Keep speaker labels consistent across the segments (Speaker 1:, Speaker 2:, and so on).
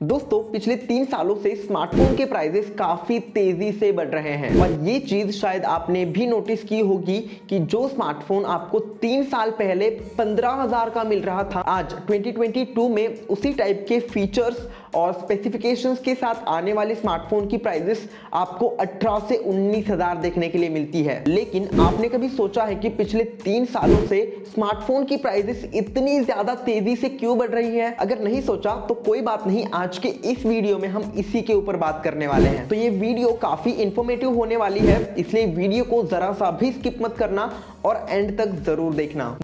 Speaker 1: दोस्तों पिछले 3 सालों से स्मार्टफोन के प्राइसेस काफी तेजी से बढ़ रहे हैं और ये चीज शायद आपने भी नोटिस की होगी कि जो स्मार्टफोन आपको 3 साल पहले 15,000 का मिल रहा था, आज 2022 में उसी टाइप के फीचर्स और स्पेसिफिकेशंस के साथ आने वाले स्मार्टफोन की प्राइसेस आपको 18 से 19,000 देखने के लिए मिलती है। लेकिन आपने कभी सोचा है कि पिछले 3 सालों से स्मार्टफोन की प्राइसेस इतनी ज्यादा तेजी से क्यों बढ़ रही है? अगर नहीं सोचा तो कोई बात नहीं, आज के इस वीडियो में हम इसी के ऊपर बात करने वाले हैं। तो ये वीडियो काफी इंफॉर्मेटिव होने वाली है, इसलिए वीडियो को जरा सा भी स्किप मत करना और एंड तक जरूर देखना।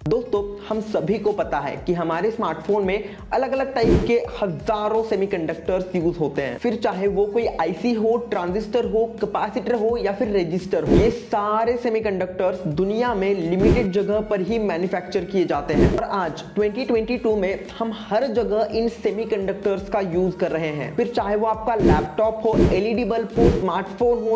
Speaker 1: दोस्तों हम सभी को पता है कि हमारे स्मार्टफोन में अलग अलग टाइप के हजारों सेमीकंडक्टर्स यूज होते हैं, फिर चाहे वो कोई आईसी हो, ट्रांजिस्टर हो, कैपेसिटर हो या फिर रजिस्टर हो। ये सारे सेमीकंडक्टर्स दुनिया में लिमिटेड जगह पर ही मैन्युफैक्चर किए जाते हैं और आज 2022 में हम हर जगह इन सेमीकंडक्टर्स का यूज कर रहे हैं। फिर चाहे वो आपका लैपटॉप हो, एलईडी बल्ब हो,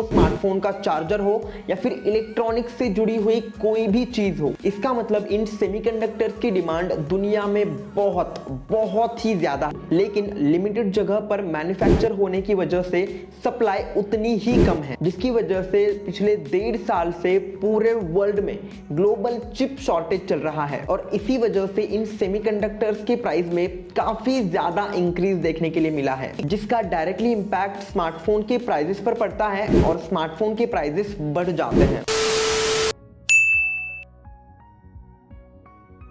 Speaker 1: स्मार्टफोन का चार्जर हो या फिर इलेक्ट्रॉनिक्स से जुड़ी हुई कोई भी चीज हो। इसका मतलब इन सेमीकंडक्टर्स की डिमांड दुनिया में बहुत ही ज्यादा है, लेकिन लिमिटेड जगह पर मैन्युफैक्चर होने की वजह से सप्लाई उतनी ही कम है, जिसकी वजह से पिछले 1.5 साल से पूरे वर्ल्ड में ग्लोबल चिप शॉर्टेज चल रहा है और इसी वजह से इन सेमीकंडक्टर्स के प्राइस में काफी ज्यादा इंक्रीज देखने के लिए मिला है, जिसका डायरेक्टली इंपैक्ट स्मार्टफोन के प्राइसेस पर पड़ता है और स्मार्टफोन के प्राइसेस बढ़ जाते हैं।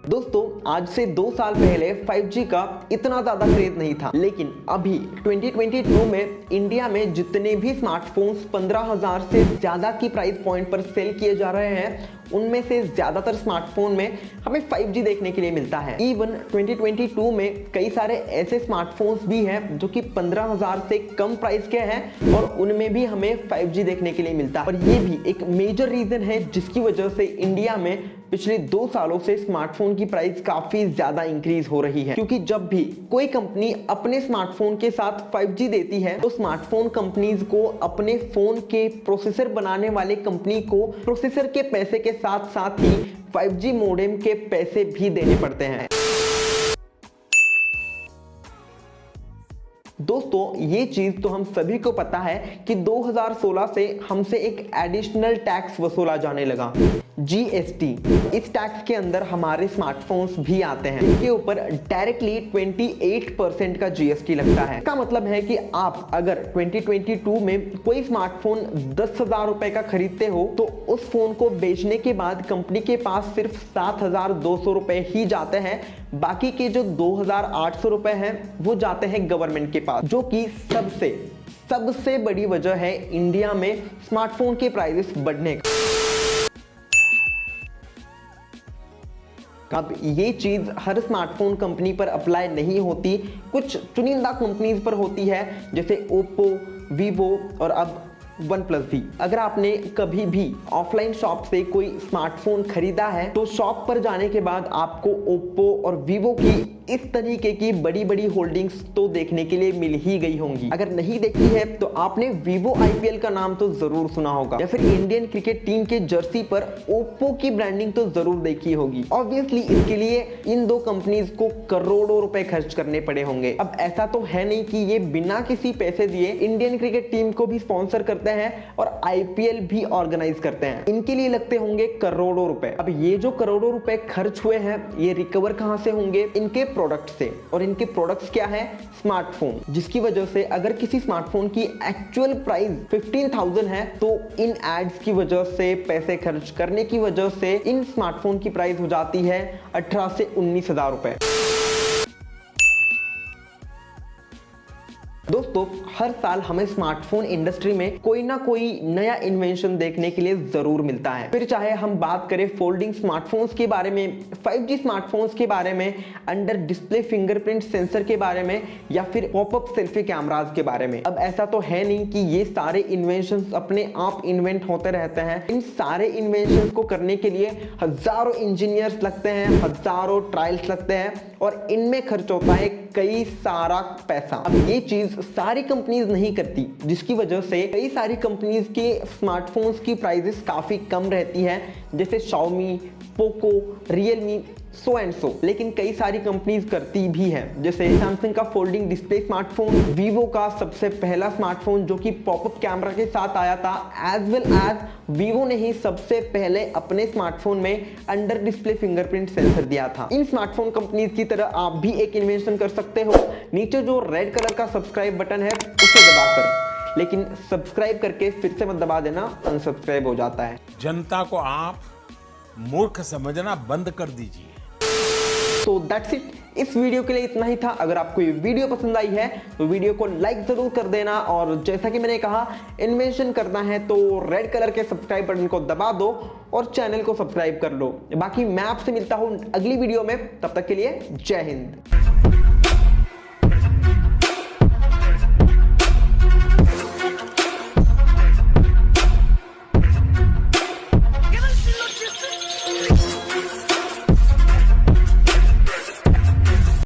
Speaker 1: दोस्तों आज से 2 साल पहले 5G का इतना ज्यादा क्रेज नहीं था, लेकिन अभी 2022 में इंडिया में जितने भी स्मार्टफोन्स 15,000 से ज्यादा की प्राइस पॉइंट पर सेल किए जा रहे हैं, उनमें से ज्यादातर स्मार्टफोन में हमें 5G देखने के लिए मिलता है। इवन 2022 में कई सारे ऐसे स्मार्टफोन्स भी हैं जो कि 15,000 से कम प्राइस के हैं और उनमें भी हमें 5G देखने के लिए मिलता है और ये भी एक मेजर रीजन है जिसकी वजह से इंडिया में पिछले 2 सालों से स्मार्टफोन की प्राइस काफी ज्यादा इंक्रीज हो रही है, क्योंकि जब भी कोई कंपनी अपने स्मार्टफोन के साथ 5G देती है तो स्मार्टफोन कंपनीज को अपने फोन के प्रोसेसर बनाने वाले कंपनी को प्रोसेसर के पैसे के साथ साथ ही 5G मॉडेम के पैसे भी देने पड़ते हैं। दोस्तों ये चीज तो हम सभी को पता है कि 2016 से हमसे एक एडिशनल टैक्स वसूला जाने लगा, GST। इस टैक्स के अंदर हमारे स्मार्टफोन्स भी आते हैं, इसके ऊपर डायरेक्टली 28% का GST लगता है। इसका मतलब है कि आप अगर 2022 में कोई स्मार्टफोन 10,000 रुपए का खरीदते हो तो उस फोन को बेचने के बाद कंपनी के पास सिर्फ 7,200 रुपए ही जाते हैं, बाकी के जो 2,800 रुपए हैं वो जाते हैं गवर्नमेंट के पास, जो कि सबसे बड़ी वजह है इंडिया में स्मार्टफोन के प्राइसेस बढ़ने का। अब ये चीज हर स्मार्टफोन कंपनी पर अप्लाई नहीं होती, कुछ चुनिंदा कंपनीज पर होती है, जैसे ओप्पो, वीवो और अब OnePlus भी। अगर आपने कभी भी ऑफलाइन शॉप से कोई स्मार्टफोन खरीदा है तो शॉप पर जाने के बाद आपको ओप्पो और वीवो की इस तरीके की बड़ी बड़ी होल्डिंग्स तो देखने के लिए मिल ही गई होंगी। अगर नहीं देखी है तो आपने वीवो IPL का नाम तो जरूर सुना होगा या फिर इंडियन क्रिकेट टीम के जर्सी पर ओप्पो की ब्रांडिंग तो जरूर देखी होगी। ऑब्वियसली इसके लिए इन दो कंपनीज को करोड़ों रुपए खर्च करने पड़े होंगे। अब ऐसा तो है नहीं कि ये बिना किसी पैसे दिए इंडियन क्रिकेट टीम को भी स्पॉन्सर करते हैं और IPL भी ऑर्गेनाइज करते हैं, इनके लिए लगते होंगे करोड़ों रुपए। अब ये जो करोड़ों रुपए खर्च हुए हैं ये रिकवर कहां से होंगे? इनके प्रोडक्ट से, और इनके प्रोडक्ट्स क्या है? स्मार्टफोन, जिसकी वजह से अगर किसी स्मार्टफोन की एक्चुअल प्राइस 15,000 है तो इन एड्स की वजह से, पैसे खर्च करने की वजह से इन स्मार्टफोन की प्राइस हो जाती है 18 से 19,000 रुपए। दोस्तों हर साल हमें स्मार्टफोन इंडस्ट्री में कोई ना कोई नया इन्वेंशन देखने के लिए जरूर मिलता है, फिर चाहे हम बात करें फोल्डिंग स्मार्टफोन्स के बारे में, 5G स्मार्टफोन्स के बारे में, अंडर डिस्प्ले फिंगरप्रिंट सेंसर के बारे में या फिर पॉपअप सेल्फी कैमरास के बारे में। अब ऐसा तो है नहीं कि ये सारे इन्वेंशंस अपने आप इन्वेंट होते रहते हैं, इन सारे इन्वेंशंस को करने के लिए हजारों इंजीनियर्स लगते हैं, हजारों ट्रायल्स लगते हैं और इनमें खर्च होता है कई सारा पैसा। अब ये चीज सारी कंपनीज नहीं करती, जिसकी वजह से कई सारी कंपनीज के स्मार्टफोन्स की प्राइसेस काफी कम रहती है, जैसे Xiaomi, Poco, Realme, so and so. लेकिन कई सारी कंपनीज करती भी है, जैसे सैमसंग का फोल्डिंग डिस्प्ले स्मार्टफोन, वीवो का सबसे पहला स्मार्टफोन जो कि पॉपअप कैमरा के साथ आया था, एज वेल एज वीवो ने ही सबसे पहले अपने स्मार्टफोन में अंडर डिस्प्ले फिंगरप्रिंट सेंसर दिया था। इन स्मार्टफोन कंपनीज की तरह आप भी एक इन्वेंशन कर सकते हो। नीचे जो रेड कलर का सब्सक्राइब बटन है उसे दबाकर, लेकिन सब्सक्राइब करके फिर से मत दबा देना, अनसब्सक्राइब हो जाता है।
Speaker 2: जनता को आप मूर्ख समझना बंद कर दीजिए।
Speaker 1: तो दैट्स इट, इस वीडियो के लिए इतना ही था। अगर आपको ये वीडियो पसंद आई है तो वीडियो को लाइक जरूर कर देना, और जैसा कि मैंने कहा इन्वेंशन करना है तो रेड कलर के सब्सक्राइब बटन को दबा दो और चैनल को सब्सक्राइब कर लो। बाकी मैं आपसे मिलता हूं अगली वीडियो में, तब तक के लिए जय हिंद।